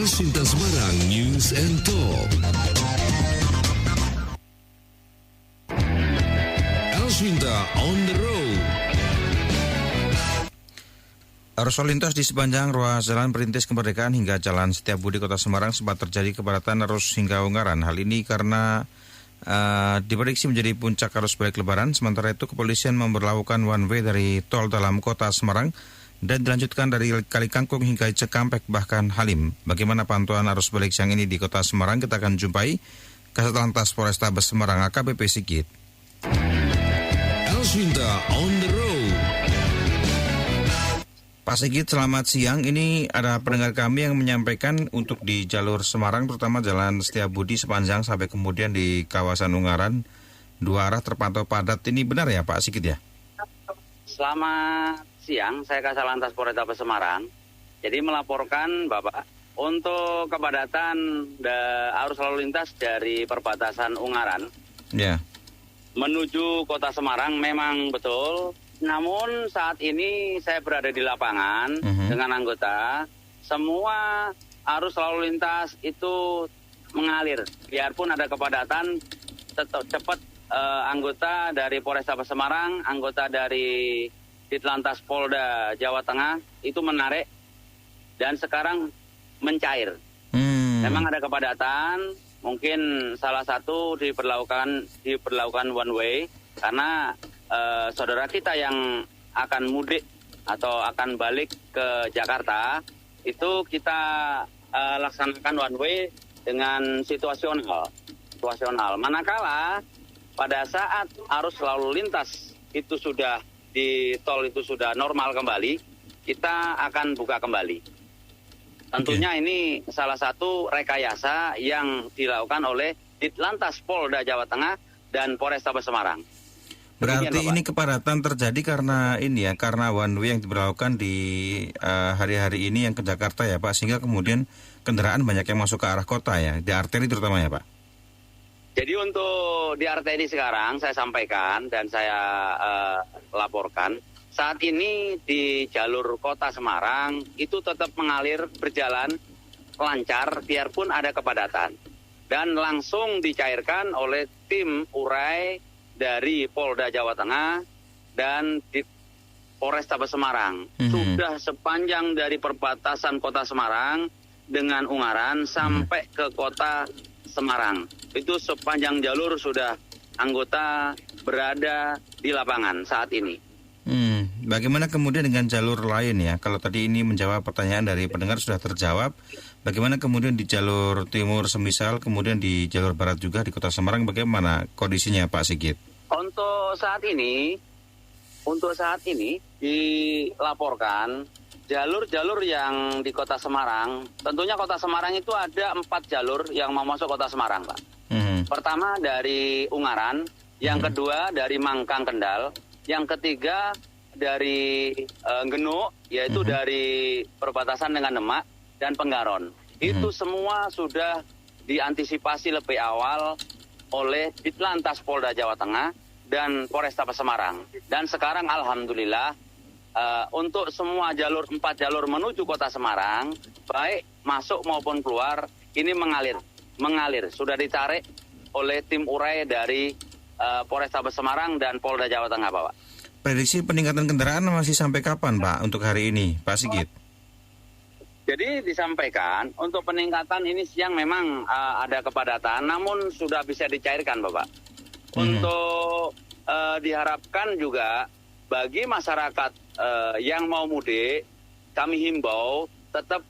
Elsinta Semarang News and Talk. Elsinta on the road. Arus lalu lintas di sepanjang ruas Jalan Perintis Kemerdekaan hingga Jalan Setiabudi Kota Semarang sempat terjadi kepadatan arus hingga Ungaran. Hal ini karena diprediksi menjadi puncak arus balik Lebaran. Sementara itu kepolisian memberlakukan one way dari tol dalam Kota Semarang dan dilanjutkan dari Kali Kangkung hingga Cikampek bahkan Halim. Bagaimana pantauan arus balik siang ini di Kota Semarang? Kita akan jumpai Kasat Lantas Polrestabes Semarang AKBP Sigit. Elsinta on the road. Pak Sigit, selamat siang. Ini ada pendengar kami yang menyampaikan untuk di jalur Semarang, terutama Jalan Setiabudi sepanjang sampai kemudian di kawasan Ungaran, dua arah terpantau padat. Ini benar ya Pak Sigit ya? Selamat siang, saya Kasat Lantas Polrestabes Semarang. Jadi melaporkan Bapak, untuk kepadatan arus lalu lintas dari perbatasan Ungaran menuju Kota Semarang memang betul. Namun saat ini saya berada di lapangan dengan anggota, semua arus lalu lintas itu mengalir. Biarpun ada kepadatan, tetap cepat anggota dari Polrestabes Semarang, anggota dari Ditlantas Polda Jawa Tengah itu menarik dan sekarang mencair. Memang ada kepadatan, mungkin salah satu diperlakukan one way karena saudara kita yang akan mudik atau akan balik ke Jakarta itu kita laksanakan one way dengan situasional. Manakala pada saat arus lalu lintas itu sudah di tol itu sudah normal kembali, kita akan buka kembali. Tentunya ini salah satu rekayasa yang dilakukan oleh Ditlantas Polda Jawa Tengah dan Polrestabes Semarang. Berarti ini kepadatan terjadi karena ini ya, karena one way yang diberlakukan di hari-hari ini yang ke Jakarta ya Pak, sehingga kemudian kendaraan banyak yang masuk ke arah kota ya, di arteri terutama ya Pak. Jadi untuk di arteri sekarang saya sampaikan dan saya laporkan, saat ini di jalur Kota Semarang itu tetap mengalir berjalan lancar biarpun ada kepadatan. Dan langsung dicairkan oleh tim urai dari Polda Jawa Tengah dan di Polrestabes Semarang. Sudah sepanjang dari perbatasan Kota Semarang dengan Ungaran sampai ke Kota Semarang. Itu sepanjang jalur sudah anggota berada di lapangan saat ini. Bagaimana kemudian dengan jalur lain ya? Kalau tadi ini menjawab pertanyaan dari pendengar sudah terjawab. Bagaimana kemudian di jalur timur semisal, kemudian di jalur barat juga di Kota Semarang, bagaimana kondisinya Pak Sigit? Untuk saat ini dilaporkan jalur-jalur yang di Kota Semarang, tentunya Kota Semarang itu ada 4 jalur yang mau masuk Kota Semarang, Pak. Pertama dari Ungaran, yang kedua dari Mangkang Kendal, yang ketiga dari Genuk, yaitu dari perbatasan dengan Demak dan Penggaron. Itu semua sudah diantisipasi lebih awal oleh Ditlantas Polda Jawa Tengah dan Polrestabes Semarang. Dan sekarang alhamdulillah untuk semua jalur 4 jalur menuju Kota Semarang, baik masuk maupun keluar, ini mengalir. Sudah ditarik oleh tim urai dari Polrestabes Semarang dan Polda Jawa Tengah, Pak. Prediksi peningkatan kendaraan masih sampai kapan Pak untuk hari ini, Pak Sigit? Jadi disampaikan untuk peningkatan ini siang memang ada kepadatan, namun sudah bisa dicairkan, Bapak. Untuk diharapkan juga bagi masyarakat yang mau mudik, kami himbau tetap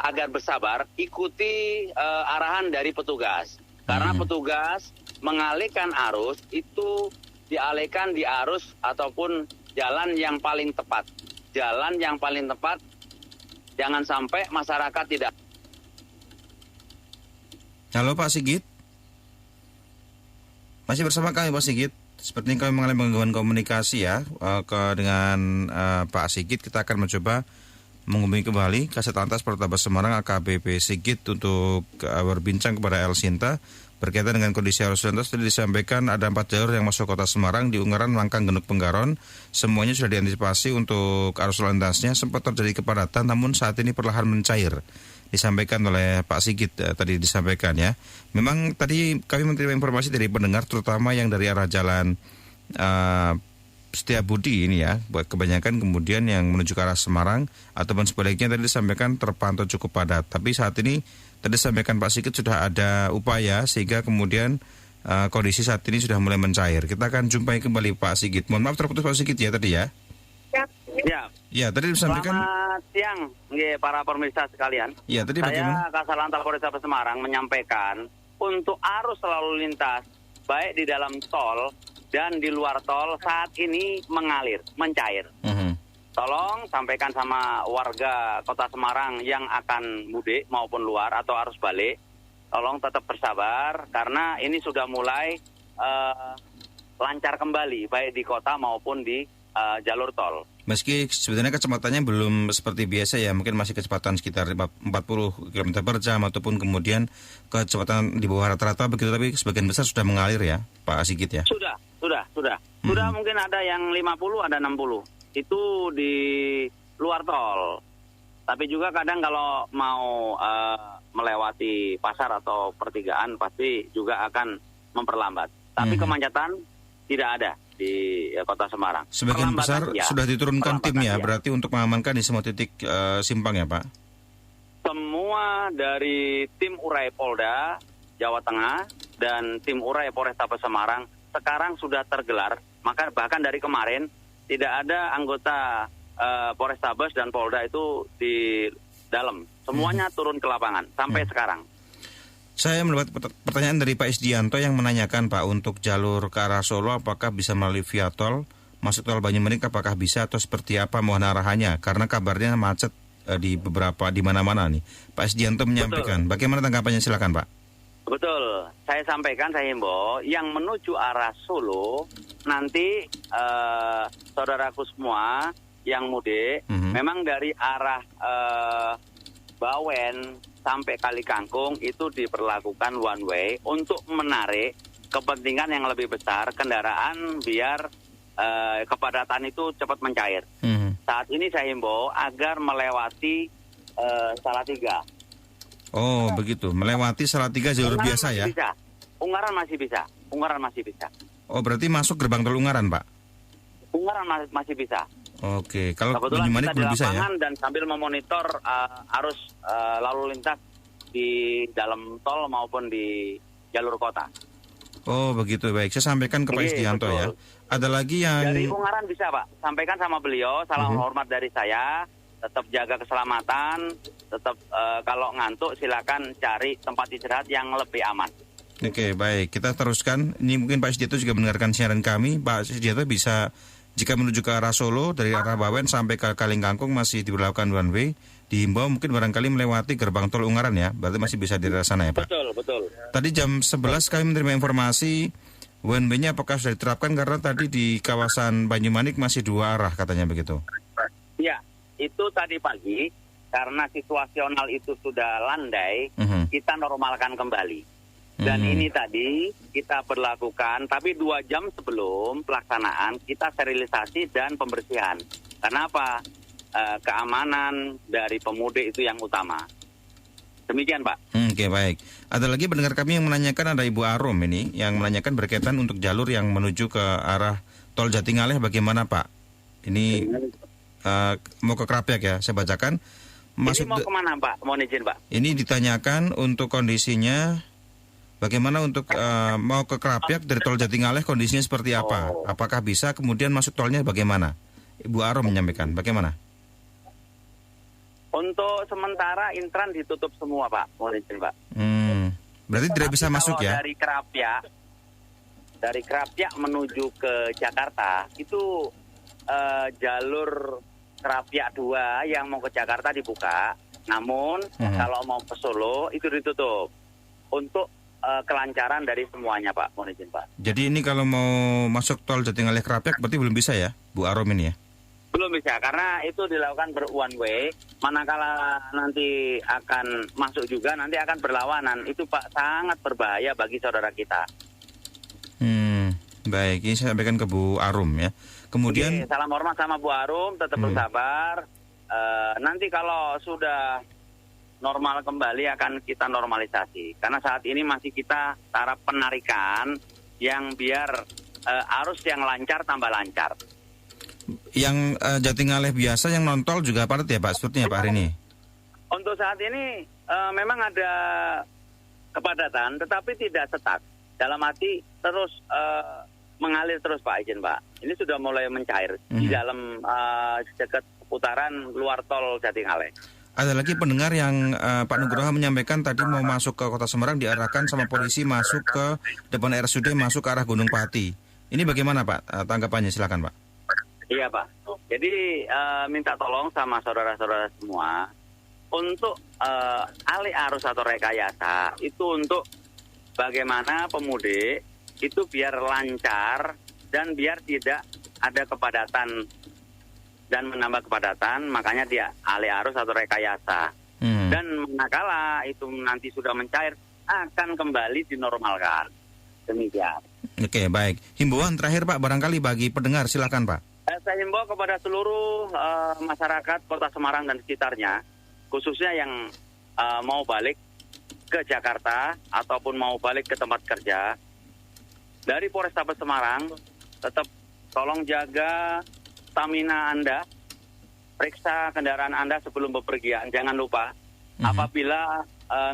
agar bersabar, ikuti arahan dari petugas. Karena petugas mengalihkan arus itu dialihkan di arus ataupun jalan yang paling tepat. Jalan yang paling tepat, jangan sampai masyarakat tidak. Halo Pak Sigit. Masih bersama kami Pak Sigit. Sepertinya kami mengalami gangguan komunikasi ya dengan Pak Sigit. Kita akan mencoba menghubungi kembali Kasat Lantas Polrestabes Semarang AKBP Sigit untuk berbincang kepada Elsinta berkaitan dengan kondisi arus lalu lintas. Tadi disampaikan ada 4 jalur yang masuk Kota Semarang di Ungaran, Mangkang, Genuk, Penggaron. Semuanya sudah diantisipasi untuk arus lalu lintasnya. Sempat terjadi kepadatan namun saat ini perlahan mencair. disampaikan oleh Pak Sigit tadi disampaikan ya. Memang tadi kami menerima informasi dari pendengar terutama yang dari arah jalan Setiabudi ini ya, buat kebanyakan kemudian yang menuju ke arah Semarang ataupun sebaliknya tadi disampaikan terpantau cukup padat. Tapi saat ini tadi disampaikan Pak Sigit sudah ada upaya sehingga kemudian kondisi saat ini sudah mulai mencair. Kita akan jumpai kembali Pak Sigit. Mohon maaf terputus Pak Sigit ya tadi ya. Ya. Ya, tadi disampaikan. Selamat siang, para pemirsa sekalian. Ya, tadi bagaimana? Saya Kasal Polrestabes Semarang menyampaikan untuk arus lalu lintas baik di dalam tol dan di luar tol saat ini mencair. Tolong sampaikan sama warga Kota Semarang yang akan mudik maupun luar atau arus balik, tolong tetap bersabar karena ini sudah mulai lancar kembali baik di kota maupun di jalur tol. Meski sebenarnya kecepatannya belum seperti biasa ya, mungkin masih kecepatan sekitar 40 km per jam ataupun kemudian kecepatan di bawah rata-rata begitu, tapi sebagian besar sudah mengalir ya Pak Sigit ya? Sudah. Sudah mungkin ada yang 50, ada 60. Itu di luar tol. Tapi juga kadang kalau mau melewati pasar atau pertigaan pasti juga akan memperlambat. Tapi kemacetan tidak ada di Kota Semarang. Sebagian besar sudah diturunkan tim ya, berarti untuk mengamankan di semua titik simpang ya Pak? Semua dari tim Urai Polda Jawa Tengah dan tim Urai Polrestabes Semarang sekarang sudah tergelar. Maka bahkan dari kemarin tidak ada anggota Polrestabes dan Polda itu di dalam. Semuanya turun ke lapangan sampai sekarang. Saya mendapat pertanyaan dari Pak Isdianto yang menanyakan Pak, untuk jalur ke arah Solo apakah bisa melalui via tol, masuk tol Banyumanik apakah bisa atau seperti apa mohon arahannya, karena kabarnya macet di mana-mana nih. Pak Isdianto menyampaikan. Betul. Bagaimana tanggapannya, silakan Pak. Betul, saya sampaikan, saya himbau yang menuju arah Solo nanti saudaraku semua yang mudik memang dari arah Bawen sampai Kali Kangkung itu diperlakukan one way untuk menarik kepentingan yang lebih besar kendaraan biar kepadatan itu cepat mencair. Saat ini saya himbau agar melewati Salatiga. Oh begitu, melewati Salatiga jalur Ungaran biasa ya? Bisa. Ungaran masih bisa. Oh berarti masuk gerbang tol Ungaran Pak? Ungaran masih bisa. Oke, kalau Banyumanik belum bisa ya? Dan sambil memonitor arus lalu lintas di dalam tol maupun di jalur kota. Oh begitu, baik. Saya sampaikan ke Pak Isdianto ya. Ada lagi yang... Dari Ungaran bisa Pak, sampaikan sama beliau, salam hormat dari saya. Tetap jaga keselamatan, tetap kalau ngantuk silakan cari tempat istirahat yang lebih aman. Oke, baik. Kita teruskan. Ini mungkin Pak Isdianto juga mendengarkan siaran kami. Pak Isdianto bisa, jika menuju ke arah Solo, dari arah Bawen sampai ke Kalingkangkung masih diberlakukan one way. Dihimbau mungkin barangkali melewati gerbang tol Ungaran ya. Berarti masih bisa di daerah sana ya Pak? Betul. Tadi jam 11 kami menerima informasi one way-nya apakah sudah diterapkan, karena tadi di kawasan Banyumanik masih 2 arah katanya begitu. Ya. Itu tadi pagi, karena situasional itu sudah landai, kita normalkan kembali. Dan ini tadi kita berlakukan, tapi 2 jam sebelum pelaksanaan kita sterilisasi dan pembersihan. Karena apa? Keamanan dari pemudik itu yang utama. Demikian Pak. Oke, baik. Ada lagi pendengar kami yang menanyakan, ada Ibu Arum ini, yang menanyakan berkaitan untuk jalur yang menuju ke arah tol Jatingaleh bagaimana Pak? Ini... mau ke Krapyak ya, saya bacakan. Ini mau kemana Pak? Mohon izin Pak. Ini ditanyakan untuk kondisinya bagaimana untuk mau ke Krapyak dari tol Jatingaleh kondisinya seperti apa? Apakah bisa kemudian masuk tolnya bagaimana? Ibu Arum menyampaikan, bagaimana? Untuk sementara Intran ditutup semua Pak, mohon izin Pak. Berarti tidak bisa masuk ya? Dari Krapyak menuju ke Jakarta itu jalur Krapyak 2 yang mau ke Jakarta dibuka, namun kalau mau ke Solo itu ditutup untuk kelancaran dari semuanya Pak, mohon izin Pak. Jadi ini kalau mau masuk tol Jatingaleh Krapyak berarti belum bisa ya, Bu Arum ini ya? Belum bisa, karena itu dilakukan one way, manakala nanti akan masuk juga nanti akan berlawanan, itu Pak sangat berbahaya bagi saudara kita. Baik, ini saya sampaikan ke Bu Arum ya. Kemudian salam hormat sama Bu Arum, tetap bersabar. Nanti kalau sudah normal kembali akan kita normalisasi. Karena saat ini masih kita taraf penarikan yang biar arus yang lancar tambah lancar. Yang Jatingaleh biasa yang nontol juga padat ya Pak, sepertinya Pak hari ini? Untuk saat ini memang ada kepadatan, tetapi tidak setak. Dalam arti terus mengalir terus Pak, izin Pak. Ini sudah mulai mencair di dalam dekat putaran luar tol Jatingaleh. Ada lagi pendengar yang Pak Nugroho menyampaikan tadi mau masuk ke Kota Semarang diarahkan sama polisi masuk ke depan RSUD, masuk ke arah Gunung Pati. Ini bagaimana Pak tanggapannya? Silakan Pak. Iya Pak. Jadi minta tolong sama saudara-saudara semua untuk alih arus atau rekayasa itu untuk bagaimana pemudik itu biar lancar dan biar tidak ada kepadatan dan menambah kepadatan, makanya dia alih arus atau rekayasa. Dan manakala itu nanti sudah mencair akan kembali dinormalkan. Demikian. Oke, baik. Himbauan terakhir Pak barangkali bagi pendengar, silakan Pak. Saya himbau kepada seluruh masyarakat Kota Semarang dan sekitarnya, khususnya yang mau balik ke Jakarta ataupun mau balik ke tempat kerja, dari Polrestabes Semarang, tetap tolong jaga stamina Anda, periksa kendaraan Anda sebelum bepergian, jangan lupa. Apabila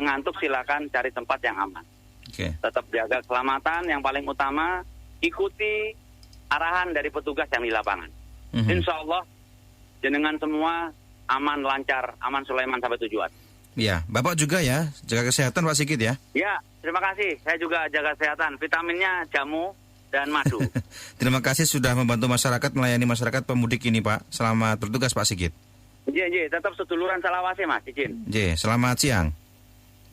ngantuk silakan cari tempat yang aman. Tetap jaga keselamatan, yang paling utama ikuti arahan dari petugas yang di lapangan. Insya Allah jenengan semua aman, lancar, aman Sulaiman sampai tujuan. Ya, Bapak juga ya, jaga kesehatan Pak Sigit ya. Ya, terima kasih. Saya juga jaga kesehatan. Vitaminnya jamu dan madu. Terima kasih sudah membantu masyarakat, melayani masyarakat pemudik ini Pak. Selamat bertugas Pak Sigit. Iya, tetap seduluran Salawase Mas, izin. Selamat siang.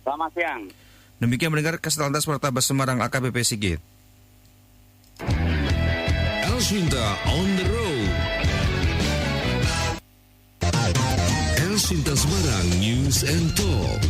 Selamat siang. Demikian mendengar Kasatlantas Polrestabes Semarang AKBP Sigit. Elswinta on the road. Elswinta Semarang News and Talk.